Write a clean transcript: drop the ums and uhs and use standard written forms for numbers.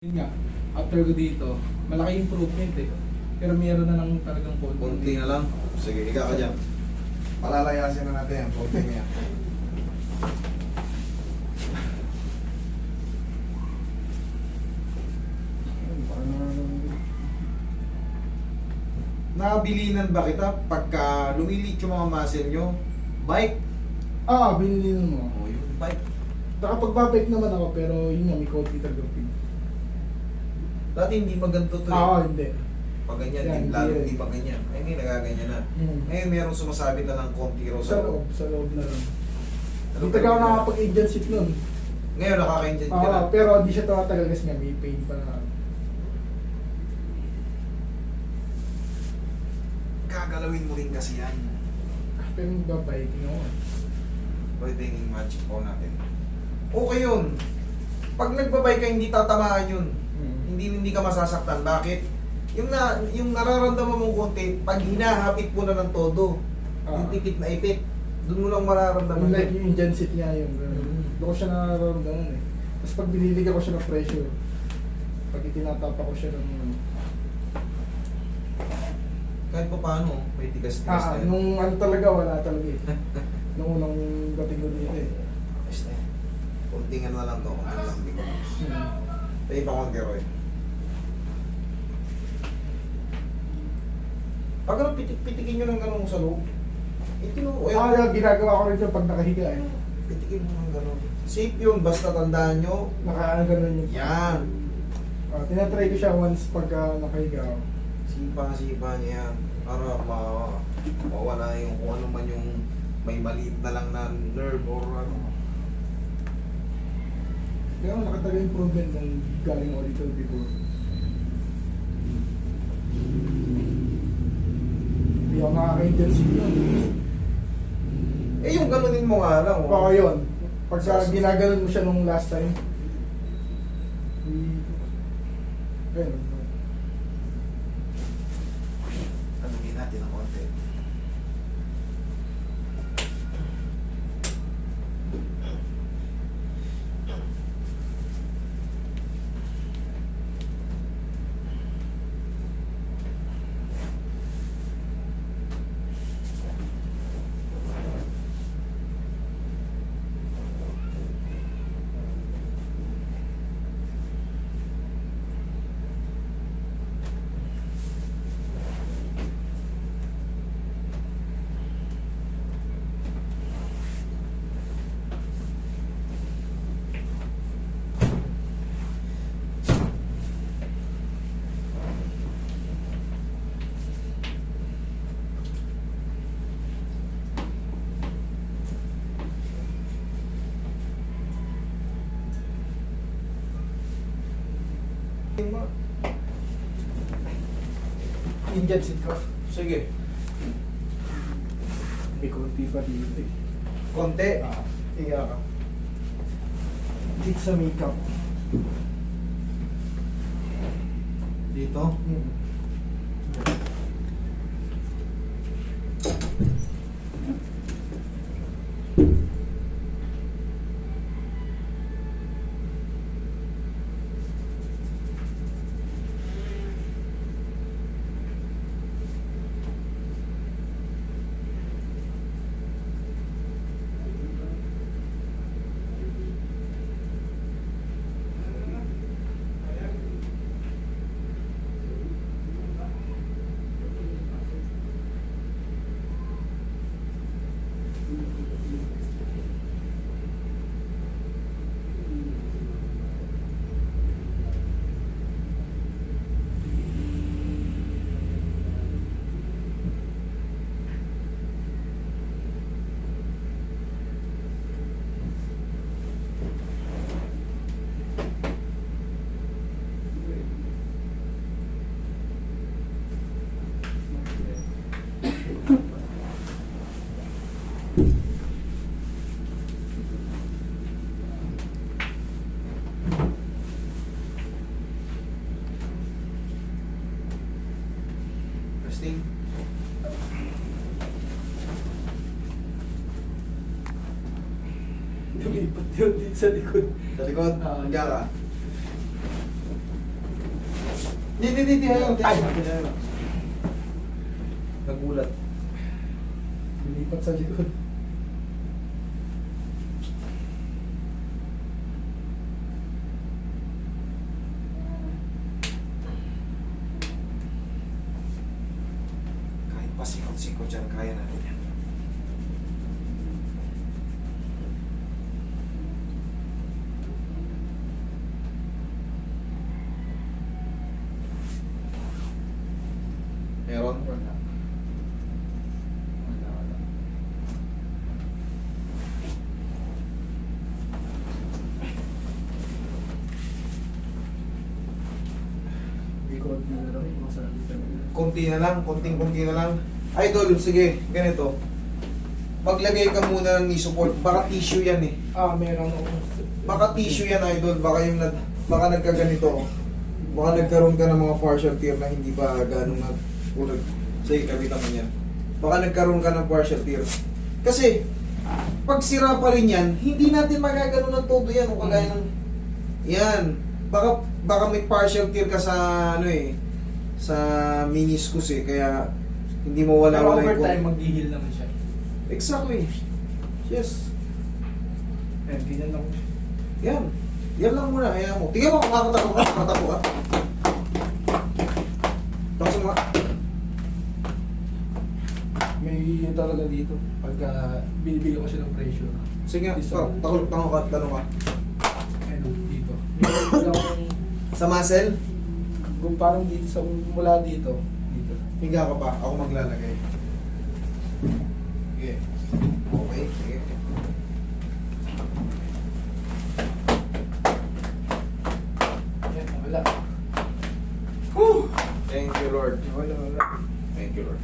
Yun nga, after ko dito, malaki improvement eh. Pero meron na lang talagang Konti na lang. Sige, higa ka dyan. Palalayasin na natin yan. Konti niya. Nabilinan ba kita pagka lumilit yung mga muscle nyo? Bike? Binili mo. O yung bike. Nakapagbabike naman ako pero yun nga, may konti talagang Dati hindi maganto to hindi. Pag ganyan, Yan, lalo hindi hindi pa ganyan. Ay, ngayon nagaganyan na. Hmm. Ngayon merong sumasabi na ng konti raw Sa loob na lang. Ano Dito ka ako nakapag-agent sit nun. Ngayon nakaka-engine ka na. Pero di siya tumatagal kasi nga, may pain pa na. Gagalawin mo rin kasi yan. Pero magbabike, no? Pwede yung magic po natin. Okay yun. Pag nagbabay ka, hindi tatamaan yun. Hindi ka masasaktan. Bakit? Yung nararamdaman mong konti, pag hinahapit mo na ng todo, yung tipit na ipit, doon mo lang mararamdaman. Like yung engine seat niya yung doon ko siya nararamdaman eh. Tapos pag biniligan ko siya ng pressure, pag itinatapa ko siya ng Kahit pa paano, may tigas-tigas na yun. nung ano talaga, wala talaga eh. Nung unang dating ko dito eh. Ayos na yan. Kuntingan na lang to, kuntingan lang di ko. Tayo pa konti, Roy. Pag ano, pitikin nyo ng gano'n sa loob. Ginagawa ko rin yun pag nakahiga eh. Pitikin mo ng gano'n. Safe yun, basta tandaan nyo. Naka-ganun yun. Yan. Tinatry ko siya once pag nakahiga ako. Sipa niya yan. Para mawala yung kung ano man yung may maliit na lang na nerve or ano. Pero nakatagal improvement ng galing ako dito before. Hindi ako nakaka-intensive yun. Eh yung ganunin mo nga lang. Oo yun. Pag ginaganon mo siya nung last time. Ayun. Tanungin natin ang konti. Engine seat ko. Sige. May konti pa dito eh. Konti. Higa ka. Dito sa makeup. Dito. Resting. Lumipat yun dito sa likod. Sa likod, higa ka. Hindi, ayaw. Ay! Nagulat. Lilipat sa likod. Kahit pasikot-sikot dyan, kaya natin yan. Meron? Wala. Wala. Record mo na lang yung mga salita nila. Konti na lang, konting-konti na lang. Idol, sige, ganito. Maglagay ka muna ng knee support. Baka tissue yan eh. Meron ako. Baka tissue yan, idol. Baka nagkaganito. Baka nagkaroon ka ng mga partial tear na hindi pa ganong nagpulag. Sige, kabitan mo yan. Baka nagkaroon ka ng partial tear. Kasi, pag sira pa rin yan, hindi natin magagano ng todo yan. O kagaya ng... Yan. Baka may partial tear ka sa ano eh. Sa meniscus eh. Kaya, hindi mo Pero wala over time, mag-heal naman siya. Exactly. Yes. Ganyan lang siya. Yan. Yan lang muna. Ayan mo. Tingnan mo kung makakatakbo ka. Tapos mo. May talaga dito. Pagka binibigyan ko siya ng pressure. Sige nga. Tanong ka. Ayun, dito. May akong Sa muscle, kung parang dito, mula dito. Dito. higa ka pa. Ako maglalagay. Sige. Okay. Sige. Yan, wala. Thank you, Lord. Wala. Thank you, Lord.